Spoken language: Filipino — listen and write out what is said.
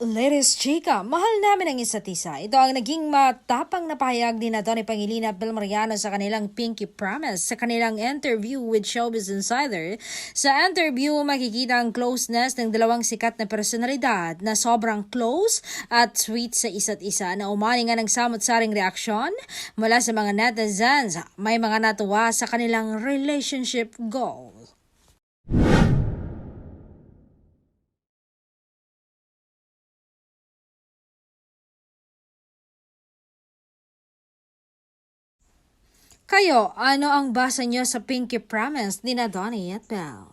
Ladies chika, mahal namin ang isa't isa. Ito ang naging matapang na pahayag din na ni Pangilina Vilmariano sa kanilang Pinky Promise sa kanilang interview with Showbiz Insider. Sa interview, makikita ang closeness ng dalawang sikat na personalidad na sobrang close at sweet sa isa't isa na umani nga ng samot-saring reaksyon mula sa mga netizens. May mga natuwa sa kanilang relationship goal. Kayo, ano ang basa nyo sa Pinky Promise ni na Donnie at Belle?